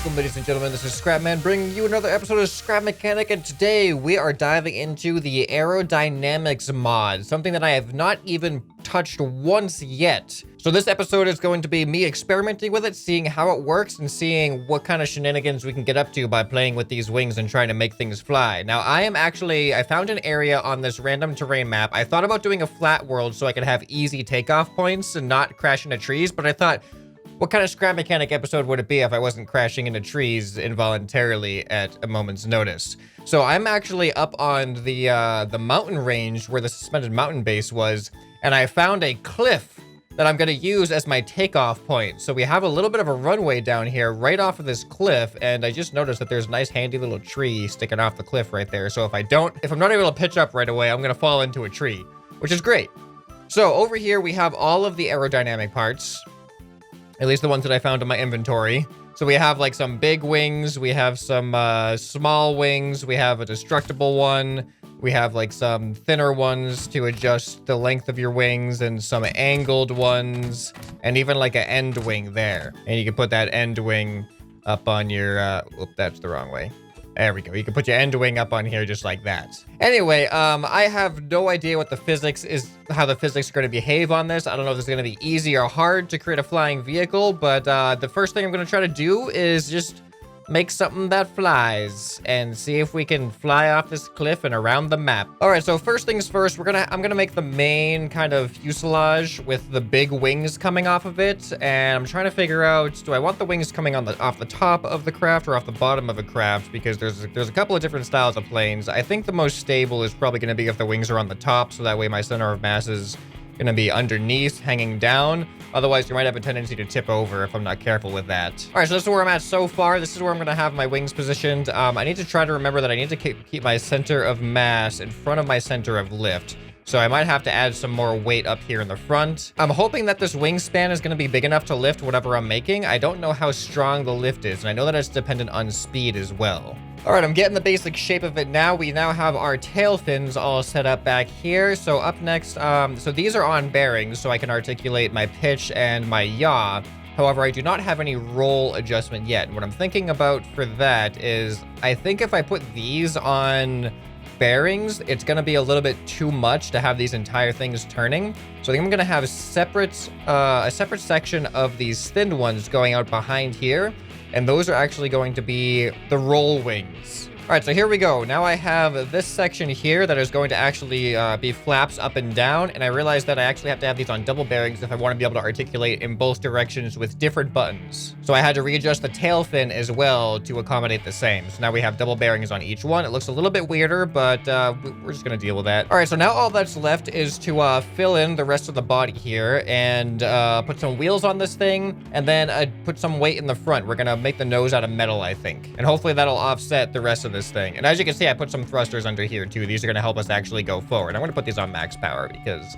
Welcome, ladies and gentlemen, this is ScrapMan bringing you another episode of Scrap Mechanic, and today we are diving into the aerodynamics mod, something that I have not even touched once yet. So this episode is going to be me experimenting with it, seeing how it works, and seeing what kind of shenanigans we can get up to by playing with these wings and trying to make things fly. Now, I found an area on this random terrain map. I thought about doing a flat world so I could have easy takeoff points and not crash into trees, but I thought, what kind of Scrap Mechanic episode would it be if I wasn't crashing into trees involuntarily at a moment's notice? So I'm actually up on the mountain range where the suspended mountain base was, and I found a cliff that I'm gonna use as my takeoff point. So we have a little bit of a runway down here right off of this cliff, and I just noticed that there's a nice handy little tree sticking off the cliff right there. So if I'm not able to pitch up right away, I'm gonna fall into a tree, which is great. So over here we have all of the aerodynamic parts. At least the ones that I found in my inventory. So we have like some big wings, we have some small wings, we have a destructible one, we have like some thinner ones to adjust the length of your wings, and some angled ones, and even like an end wing there. And you can put that end wing up on your, whoop, that's the wrong way. There we go. You can put your end wing up on here just like that. Anyway, I have no idea what the physics is, how the physics are going to behave on this. I don't know if it's going to be easy or hard to create a flying vehicle, but the first thing I'm going to try to do is just make something that flies and see if we can fly off this cliff and around the map. All right, so first things first, I'm gonna make the main kind of fuselage with the big wings coming off of it, and I'm trying to figure out, do I want the wings coming off the top of the craft or off the bottom of the craft? Because there's a couple of different styles of planes. I think the most stable is probably gonna be if the wings are on the top, so that way my center of mass is gonna be underneath, hanging down. Otherwise, you might have a tendency to tip over if I'm not careful with that. All right, so this is where I'm at so far. This is where I'm gonna have my wings positioned. I need to try to remember that I need to keep my center of mass in front of my center of lift. So I might have to add some more weight up here in the front. I'm hoping that this wingspan is gonna be big enough to lift whatever I'm making. I don't know how strong the lift is, and I know that it's dependent on speed as well. All right, I'm getting the basic shape of it now. We now have our tail fins all set up back here. So up next, so these are on bearings, so I can articulate my pitch and my yaw. However, I do not have any roll adjustment yet. And what I'm thinking about for that is, I think if I put these on bearings, it's gonna be a little bit too much to have these entire things turning. So I think I'm gonna have a separate section of these thin ones going out behind here. And those are actually going to be the roll wings. All right, so here we go. Now I have this section here that is going to actually be flaps up and down. And I realized that I actually have to have these on double bearings if I want to be able to articulate in both directions with different buttons. So I had to readjust the tail fin as well to accommodate the same. So now we have double bearings on each one. It looks a little bit weirder, but we're just gonna deal with that. All right, so now all that's left is to fill in the rest of the body here and put some wheels on this thing, and then put some weight in the front. We're gonna make the nose out of metal, I think. And hopefully that'll offset the rest of this thing. And as you can see, I put some thrusters under here too. These are gonna help us actually go forward. I'm gonna put these on max power because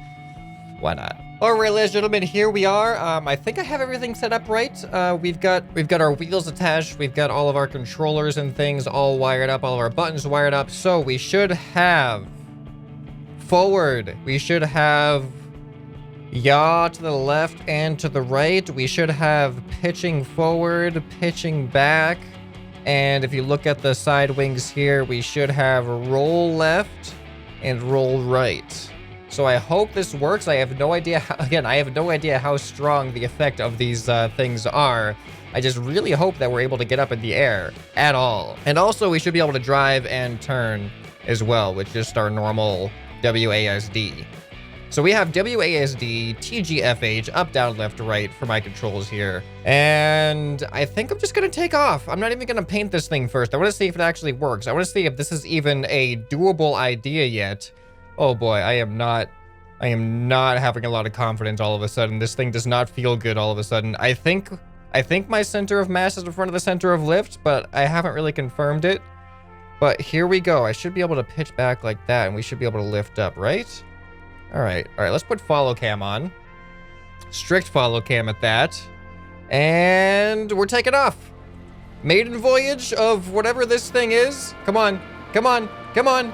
why not? All right, ladies and gentlemen, here we are. I think I have everything set up right. We've got our wheels attached. We've got all of our controllers and things all wired up, all of our buttons wired up. So we should have forward. We should have yaw to the left and to the right. We should have pitching forward, pitching back. And if you look at the side wings here, we should have roll left and roll right. So I hope this works. I have no idea how strong the effect of these things are. I just really hope that we're able to get up in the air at all. And also we should be able to drive and turn as well with just our normal WASD. So we have WASD, TGFH, up, down, left, right for my controls here. And I think I'm just gonna take off. I'm not even gonna paint this thing first. I wanna see if it actually works. I wanna see if this is even a doable idea yet. Oh boy, I am not having a lot of confidence all of a sudden. This thing does not feel good all of a sudden. I think my center of mass is in front of the center of lift, but I haven't really confirmed it. But here we go. I should be able to pitch back like that, and we should be able to lift up, right? All right, let's put follow cam on. Strict follow cam at that. And we're taking off. Maiden voyage of whatever this thing is. Come on, come on, come on.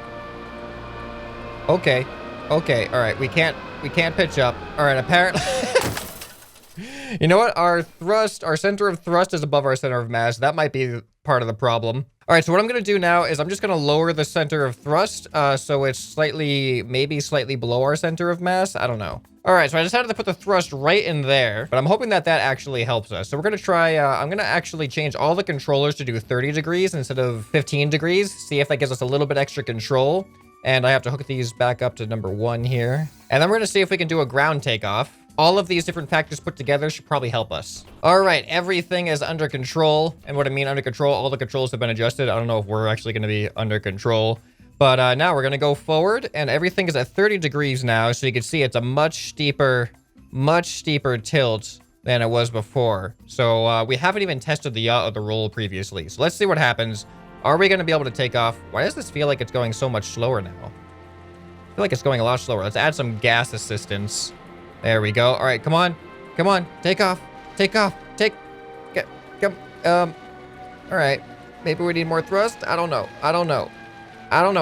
Okay, all right, we can't pitch up. All right, apparently You know what? Our center of thrust is above our center of mass. That might be part of the problem. All right, so what I'm gonna do now is I'm just gonna lower the center of thrust so it's maybe slightly below our center of mass. I don't know. All right, so I decided to put the thrust right in there, but I'm hoping that actually helps us. So we're gonna try, I'm gonna actually change all the controllers to do 30 degrees instead of 15 degrees. See if that gives us a little bit extra control. And I have to hook these back up to number 1 here. And then we're gonna see if we can do a ground takeoff. All of these different factors put together should probably help us. All right, everything is under control. And what I mean under control, all the controls have been adjusted. I don't know if we're actually gonna be under control. But now we're gonna go forward and everything is at 30 degrees now. So you can see it's a much steeper tilt than it was before. So we haven't even tested the yaw or the roll previously. So let's see what happens. Are we gonna be able to take off? Why does this feel like it's going so much slower now? I feel like it's going a lot slower. Let's add some gas assistance. There we go. All right, come on. Come on. Take off. Take off. Come. All right. Maybe we need more thrust. I don't know.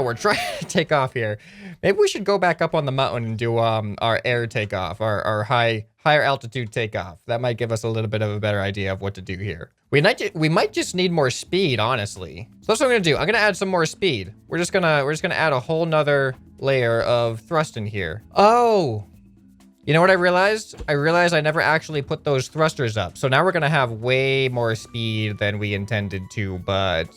We're trying to take off here. Maybe we should go back up on the mountain and do our air takeoff, our higher altitude takeoff. That might give us a little bit of a better idea of what to do here. We might just need more speed, honestly. So that's what I'm gonna do. I'm gonna add some more speed. We're just gonna add a whole nother layer of thrust in here. Oh. You know what I realized? I realized I never actually put those thrusters up. So now we're gonna have way more speed than we intended to, but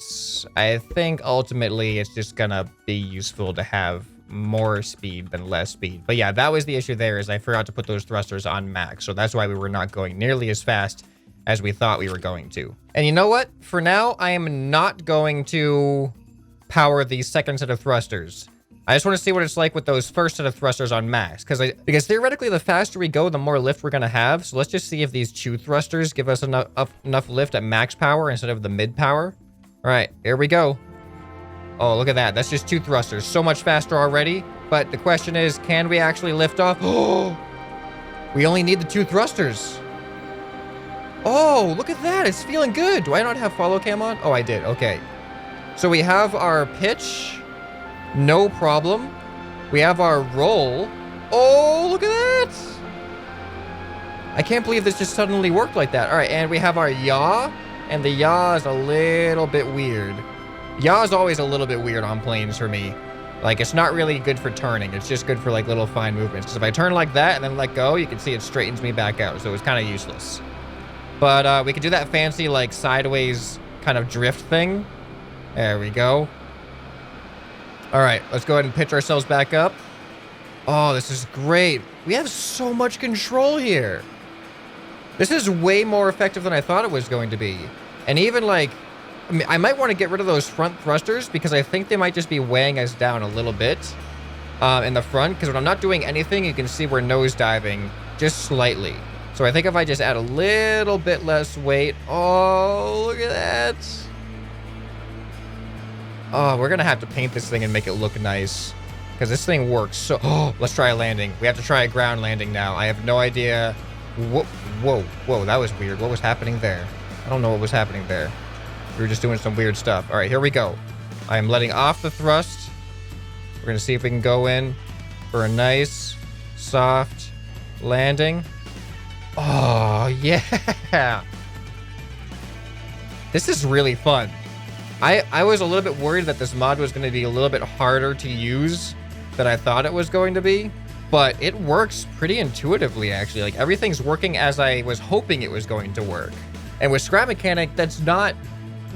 I think ultimately it's just gonna be useful to have more speed than less speed. But yeah, that was the issue there, is I forgot to put those thrusters on max. So that's why we were not going nearly as fast as we thought we were going to. And you know what? For now, I am not going to power the second set of thrusters. I just want to see what it's like with those first set of thrusters on max. Because theoretically, the faster we go, the more lift we're going to have. So let's just see if these 2 thrusters give us enough lift at max power instead of the mid power. All right, here we go. Oh, look at that. That's just 2 thrusters. So much faster already. But the question is, can we actually lift off? Oh, we only need the 2 thrusters. Oh, look at that. It's feeling good. Do I not have follow cam on? Oh, I did. Okay. So we have our pitch. No problem. We have our roll. Oh, look at that. I can't believe this just suddenly worked like that. All right, and we have our yaw. And the yaw is a little bit weird. Yaw is always a little bit weird on planes for me. Like, it's not really good for turning. It's just good for, like, little fine movements. Because if I turn like that and then let go, you can see it straightens me back out. So it's kind of useless. But we could do that fancy, like, sideways kind of drift thing. There we go. All right, let's go ahead and pitch ourselves back up. Oh, this is great. We have so much control here. This is way more effective than I thought it was going to be. And even, like, I might want to get rid of those front thrusters because I think they might just be weighing us down a little bit in the front. Because when I'm not doing anything, you can see we're nosediving just slightly. So I think if I just add a little bit less weight. Oh, look at that. Oh, we're going to have to paint this thing and make it look nice. Because this thing works so... Oh, let's try a landing. We have to try a ground landing now. I have no idea. Whoa, that was weird. What was happening there? I don't know what was happening there. We were just doing some weird stuff. All right, here we go. I am letting off the thrust. We're going to see if we can go in for a nice, soft landing. Oh, yeah. This is really fun. I was a little bit worried that this mod was going to be a little bit harder to use than I thought it was going to be. But it works pretty intuitively, actually. Like, everything's working as I was hoping it was going to work. And with Scrap Mechanic, that's not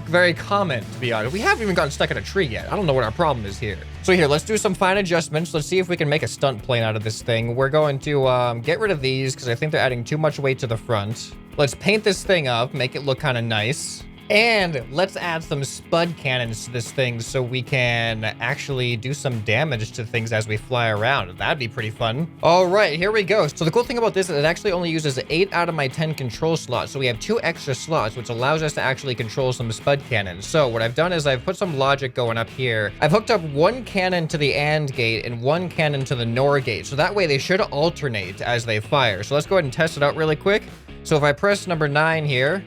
very common, to be honest. We haven't even gotten stuck in a tree yet. I don't know what our problem is here. So here, let's do some fine adjustments. Let's see if we can make a stunt plane out of this thing. We're going to get rid of these because I think they're adding too much weight to the front. Let's paint this thing up, make it look kind of nice. And let's add some spud cannons to this thing so we can actually do some damage to things as we fly around. That'd be pretty fun. All right, here we go. So the cool thing about this is it actually only uses 8 out of my 10 control slots. So we have 2 extra slots, which allows us to actually control some spud cannons. So what I've done is I've put some logic going up here. I've hooked up 1 cannon to the AND gate and 1 cannon to the NOR gate. So that way they should alternate as they fire. So let's go ahead and test it out really quick. So if I press number 9 here,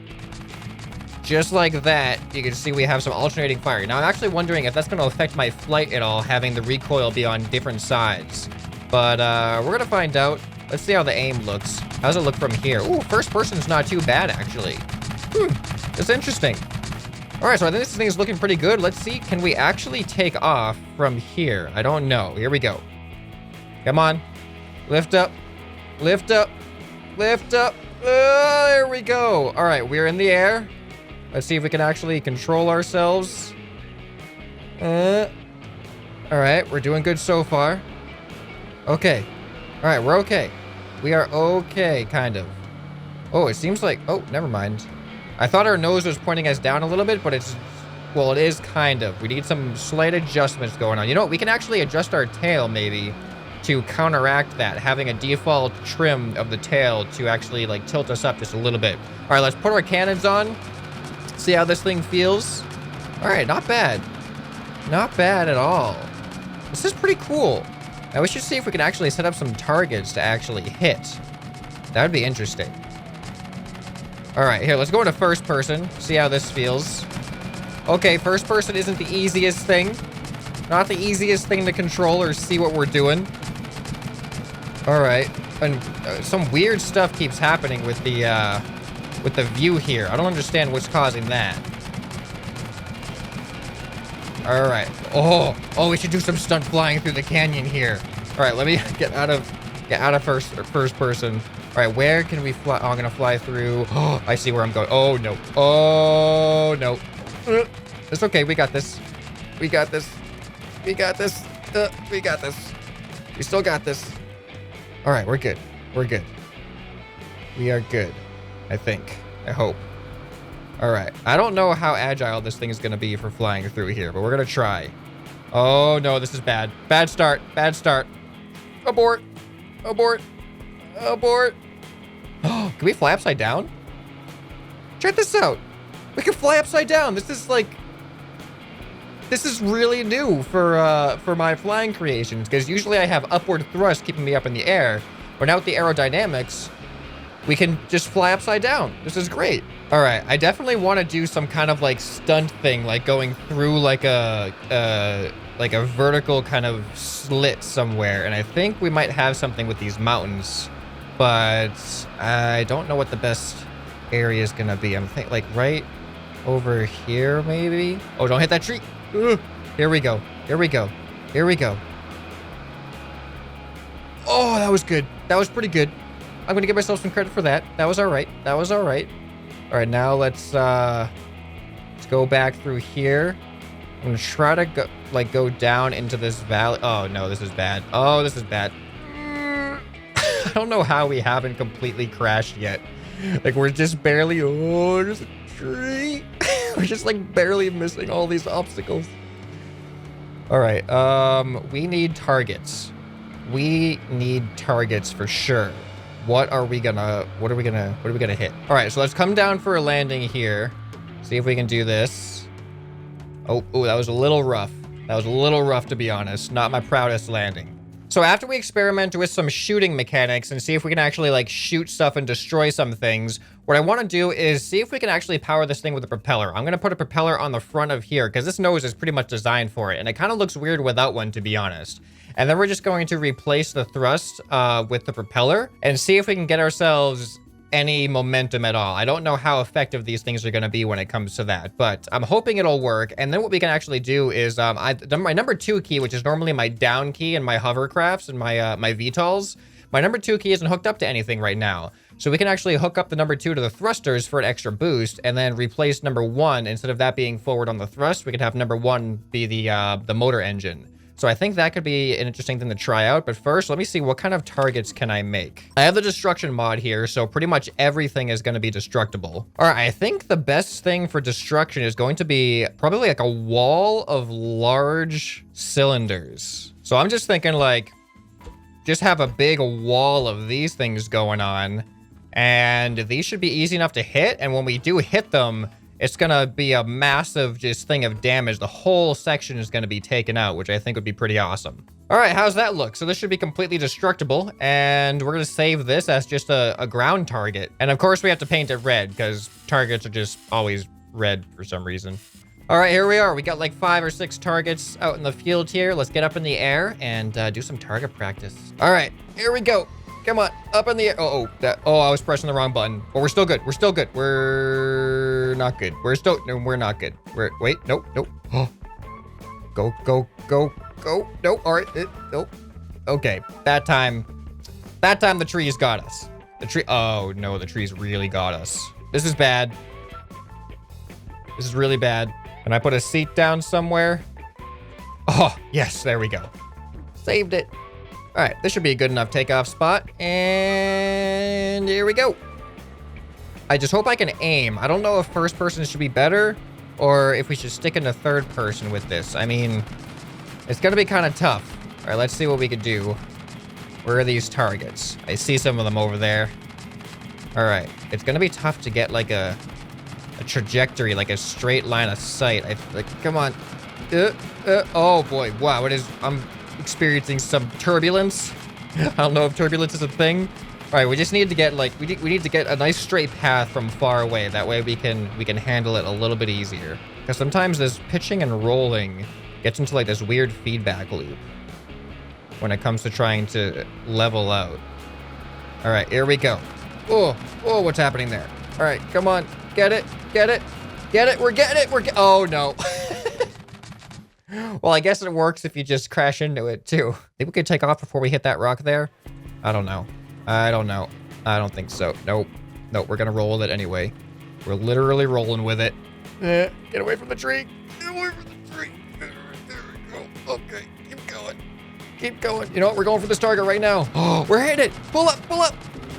just like that, you can see we have some alternating fire. Now, I'm actually wondering if that's going to affect my flight at all, having the recoil be on different sides. But we're going to find out. Let's see how the aim looks. How does it look from here? Ooh, first person's not too bad, actually. It's interesting. All right, so I think this thing is looking pretty good. Let's see, can we actually take off from here? I don't know. Here we go. Come on. Lift up. Lift up. Lift up. There we go. All right, we're in the air. Let's see if we can actually control ourselves. All right, we're doing good so far. Okay. All right, we're okay. We are okay, kind of. Oh, it seems like... Oh, never mind. I thought our nose was pointing us down a little bit, but it's... Well, it is kind of. We need some slight adjustments going on. You know what? We can actually adjust our tail, maybe, to counteract that. Having a default trim of the tail to actually, like, tilt us up just a little bit. All right, let's put our cannons on. See how this thing feels. All right, not bad. Not bad at all. This is pretty cool. Now, we should see if we can actually set up some targets to actually hit. That would be interesting. All right, here, let's go into first person. See how this feels. Okay, first person isn't the easiest thing. Not the easiest thing to control or see what we're doing. All right, and some weird stuff keeps happening with the view here. I don't understand what's causing that. All right. Oh, we should do some stunt flying through the canyon here. All right, let me get out of first person. All right, where can we fly? Oh, I'm gonna fly through. Oh, I see where I'm going. Oh no. Oh no. It's okay. We got this. We got this. We got this. We got this. We still got this. All right, we're good. We're good. We are good. I think. I hope. All right. I don't know how agile this thing is going to be for flying through here, but we're going to try. Oh, no, this is bad. Bad start. Bad start. Abort. Abort. Abort. Oh, can we fly upside down? Check this out. We can fly upside down. This is really new for my flying creations, because usually I have upward thrust keeping me up in the air, but now with the aerodynamics, we can just fly upside down. This is great. All right, I definitely want to do some kind of like stunt thing, like going through like a vertical kind of slit somewhere. And I think we might have something with these mountains, but I don't know what the best area is gonna be. I'm thinking like right over here, maybe. Oh, don't hit that tree. Ugh. Here we go. Here we go. Here we go. Oh, that was good. That was pretty good. I'm gonna give myself some credit for that. That was all right. That was all right. All right, now let's go back through here. I'm gonna try to go down into this valley. Oh no, this is bad. Oh, this is bad. I don't know how we haven't completely crashed yet. Like we're just barely. Oh, there's a tree. We're just like barely missing all these obstacles. All right. We need targets. We need targets for sure. What are we gonna hit? All right, so let's come down for a landing here. See if we can do this. Oh, that was a little rough. That was a little rough, to be honest. Not my proudest landing. So after we experiment with some shooting mechanics and see if we can actually like shoot stuff and destroy some things, what I want to do is see if we can actually power this thing with a propeller. I'm going to put a propeller on the front of here because this nose is pretty much designed for it. And it kind of looks weird without one, to be honest. And then we're just going to replace the thrust with the propeller and see if we can get ourselves any momentum at all. I don't know how effective these things are going to be when it comes to that, but I'm hoping it'll work. And then what we can actually do is my number 2 key, which is normally my down key in my hovercrafts and my VTOLs. My number 2 key isn't hooked up to anything right now. So we can actually hook up the number 2 to the thrusters for an extra boost and then replace number 1. Instead of that being forward on the thrust, we could have number 1 be the motor engine. So I think that could be an interesting thing to try out. But first, let me see what kind of targets can I make. I have the destruction mod here, so pretty much everything is going to be destructible. All right, I think the best thing for destruction is going to be probably like a wall of large cylinders. So I'm just thinking like, just have a big wall of these things going on. And these should be easy enough to hit. And when we do hit them, it's going to be a massive just thing of damage. The whole section is going to be taken out, which I think would be pretty awesome. All right, how's that look? So this should be completely destructible, and we're going to save this as just a ground target. And of course, we have to paint it red because targets are just always red for some reason. All right, here we are. We got like 5 or 6 targets out in the field here. Let's get up in the air and do some target practice. All right, here we go. Come on. Up in the air. I was pressing the wrong button. But we're still good. We're still good. We're not good. No, we're not good. Wait. Nope. Oh. Go. Nope. All right. Nope. Okay. That time the trees got us. Oh, no. The trees really got us. This is bad. This is really bad. Can I put a seat down somewhere? Oh, yes. There we go. Saved it. All right. This should be a good enough takeoff spot. And here we go. I just hope I can aim. I don't know if first person should be better or if we should stick in the third person with this. I mean, it's going to be kind of tough. All right. Let's see what we could do. Where are these targets? I see some of them over there. All right. It's going to be tough to get like a trajectory, like a straight line of sight. Come on. Oh boy. Wow. I'm experiencing some turbulence. I don't know if turbulence is a thing. All right. We just need to get we need to get a nice straight path from far away. That way we can handle it a little bit easier. Because sometimes this pitching and rolling gets into like this weird feedback loop when it comes to trying to level out. All right, here we go. Oh, what's happening there? All right, come on. Get it. We're getting it. Oh, no. Well, I guess it works if you just crash into it, too. Think we could take off before we hit that rock there? I don't know. I don't think so. Nope, we're going to roll with it anyway. We're literally rolling with it. Get away from the tree. Get away from the tree. There we go. Okay, keep going. You know what? We're going for this target right now. Oh, we're hitting it. Pull up.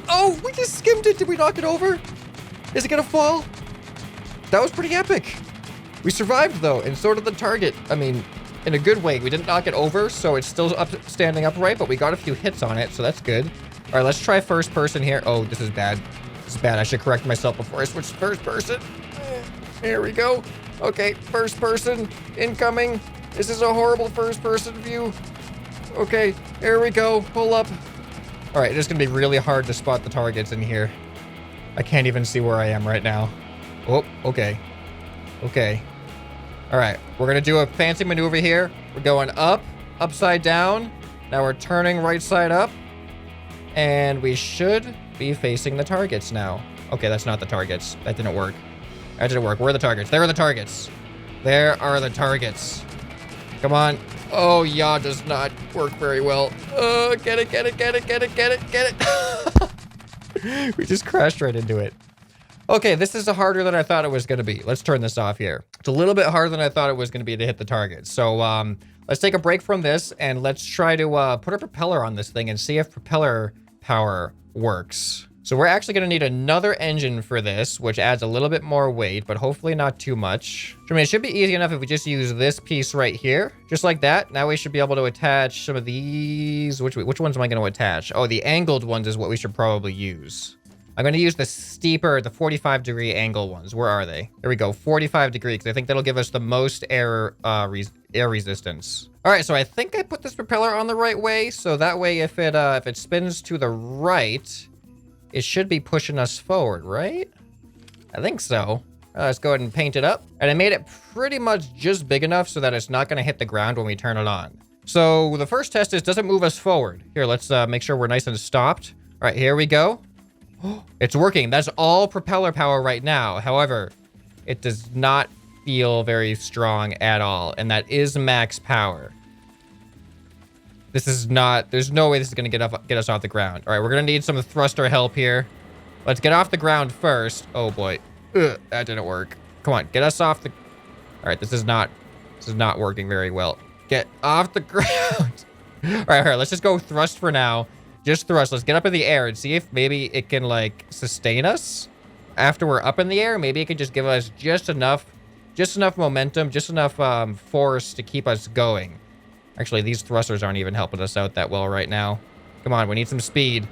Oh, we just skimmed it. Did we knock it over? Is it going to fall? That was pretty epic. We survived, though, and so did the target. I mean, in a good way. We didn't knock it over, so it's still standing upright, but we got a few hits on it, so that's good. All right, let's try first person here. Oh, this is bad. I should correct myself before I switch to first person. Here we go. Okay, first person incoming. This is a horrible first person view. Okay, here we go. Pull up. All right, it's going to be really hard to spot the targets in here. I can't even see where I am right now. Oh, okay. All right, we're going to do a fancy maneuver here. We're going up, upside down. Now we're turning right side up. And we should be facing the targets now. Okay, that's not the targets. That didn't work. Where are the targets? There are the targets. Come on. Oh, yaw does not work very well. Get it. We just crashed right into it. Okay, this is harder than I thought it was going to be. Let's turn this off here. It's a little bit harder than I thought it was going to be to hit the target. So let's take a break from this and let's try to put a propeller on this thing and see if propeller power works. So we're actually going to need another engine for this, which adds a little bit more weight, but hopefully not too much. I mean, it should be easy enough if we just use this piece right here, just like that. Now we should be able to attach some of these. Which ones am I going to attach? Oh, the angled ones is what we should probably use. I'm going to use the 45-degree angle ones. Where are they? There we go, 45 degrees. I think that'll give us the most air resistance. All right, so I think I put this propeller on the right way. So that way, if it spins to the right, it should be pushing us forward, right? I think so. Let's go ahead and paint it up. And I made it pretty much just big enough so that it's not going to hit the ground when we turn it on. So the first test is, does it move us forward? Here, let's make sure we're nice and stopped. All right, here we go. It's working. That's all propeller power right now. However, it does not feel very strong at all. And that is max power. This is not, there's no way this is going to get us off the ground. All right, we're going to need some thruster help here. Let's get off the ground first. Oh boy. Ugh, that didn't work. Come on, get us off the... All right, this is not working very well. Get off the ground. All right, let's just go thrust for now. Just thrust. Let's get up in the air and see if maybe it can like sustain us after we're up in the air. Maybe it can just give us just enough momentum, just enough force to keep us going. Actually, these thrusters aren't even helping us out that well right now. Come on, we need some speed.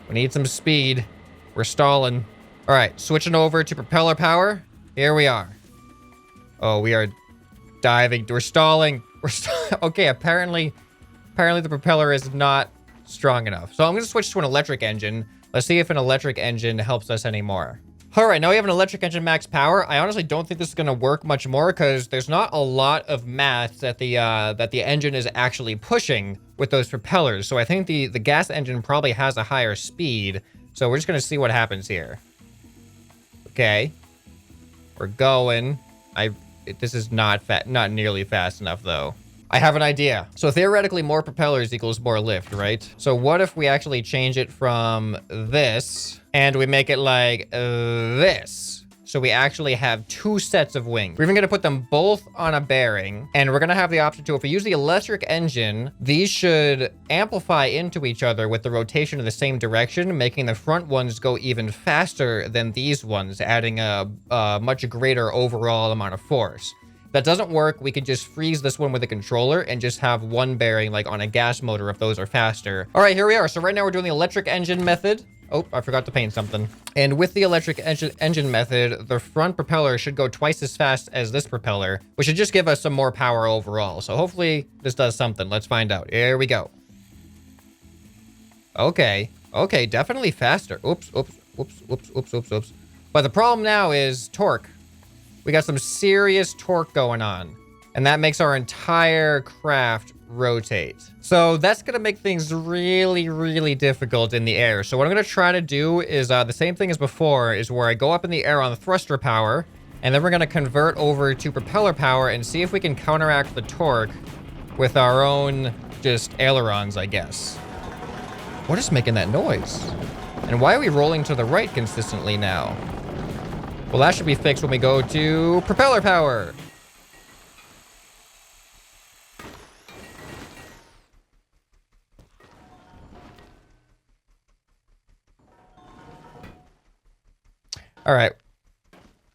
We're stalling. All right, switching over to propeller power. Here we are. Oh, we are diving. We're stalling. Okay, apparently the propeller is not strong enough. So I'm going to switch to an electric engine. Let's see if an electric engine helps us anymore. All right, now we have an electric engine max power. I honestly don't think this is gonna work much more because there's not a lot of mass that the engine is actually pushing with those propellers. So I think the gas engine probably has a higher speed. So we're just gonna see what happens here. Okay, we're going. This is not nearly fast enough though. I have an idea. So theoretically, more propellers equals more lift, right? So what if we actually change it from this and we make it like this? So we actually have 2 sets of wings. We're even gonna put them both on a bearing, and we're gonna have the option to, if we use the electric engine, these should amplify into each other with the rotation in the same direction, making the front ones go even faster than these ones, adding a much greater overall amount of force. If that doesn't work, we could just freeze this one with a controller and just have one bearing like on a gas motor if those are faster. All right, here we are. So right now we're doing the electric engine method. Oh, I forgot to paint something. And with the electric engine method, the front propeller should go twice as fast as this propeller, which should just give us some more power overall. So hopefully this does something. Let's find out. Here we go. Okay. Okay, definitely faster. Oops. But the problem now is torque. We got some serious torque going on, and that makes our entire craft rotate. So that's gonna make things really, really difficult in the air. So what I'm gonna try to do is the same thing as before, is where I go up in the air on the thruster power, and then we're gonna convert over to propeller power and see if we can counteract the torque with our own just ailerons, I guess. What is making that noise? And why are we rolling to the right consistently now? Well, that should be fixed when we go to propeller power. All right.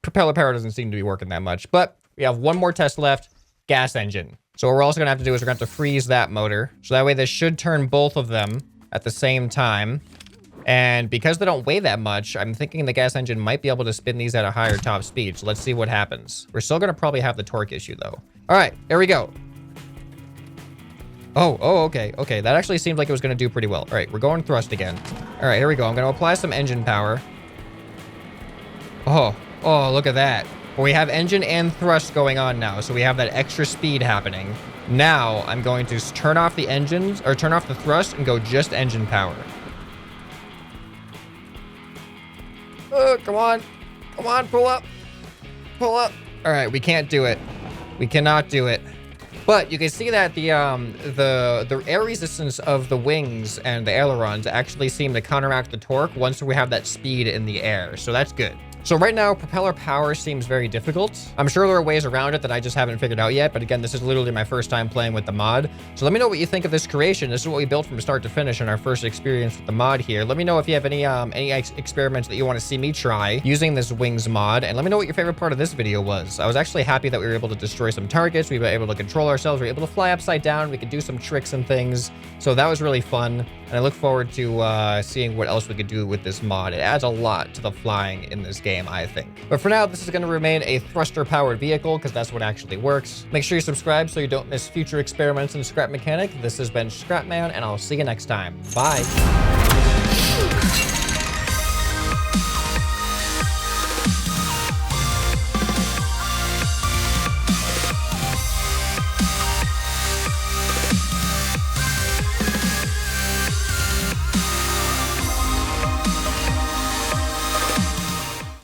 Propeller power doesn't seem to be working that much, but we have one more test left, gas engine. So what we're also gonna have to do is we're gonna have to freeze that motor. So that way this should turn both of them at the same time. And because they don't weigh that much, I'm thinking the gas engine might be able to spin these at a higher top speed. So let's see what happens. We're still gonna probably have the torque issue though. All right, there we go. Oh, okay. Okay, that actually seemed like it was gonna do pretty well. All right, we're going thrust again. All right, here we go. I'm gonna apply some engine power. Oh, look at that. Well, we have engine and thrust going on now, so we have that extra speed happening. Now, I'm going to turn off the engines, or turn off the thrust and go just engine power. Come on. Come on, pull up. Pull up. All right, we can't do it. We cannot do it. But you can see that the air resistance of the wings and the ailerons actually seem to counteract the torque once we have that speed in the air, so that's good. So right now, propeller power seems very difficult. I'm sure there are ways around it that I just haven't figured out yet, but again, this is literally my first time playing with the mod. So let me know what you think of this creation. This is what we built from start to finish in our first experience with the mod here. Let me know if you have any experiments that you want to see me try using this wings mod, and let me know what your favorite part of this video was. I was actually happy that we were able to destroy some targets, we were able to control ourselves, we were able to fly upside down, we could do some tricks and things. So that was really fun, and I look forward to seeing what else we could do with this mod. It adds a lot to the flying in this game, I think. But for now, this is going to remain a thruster-powered vehicle because that's what actually works. Make sure you subscribe so you don't miss future experiments in Scrap Mechanic. This has been ScrapMan, and I'll see you next time. Bye.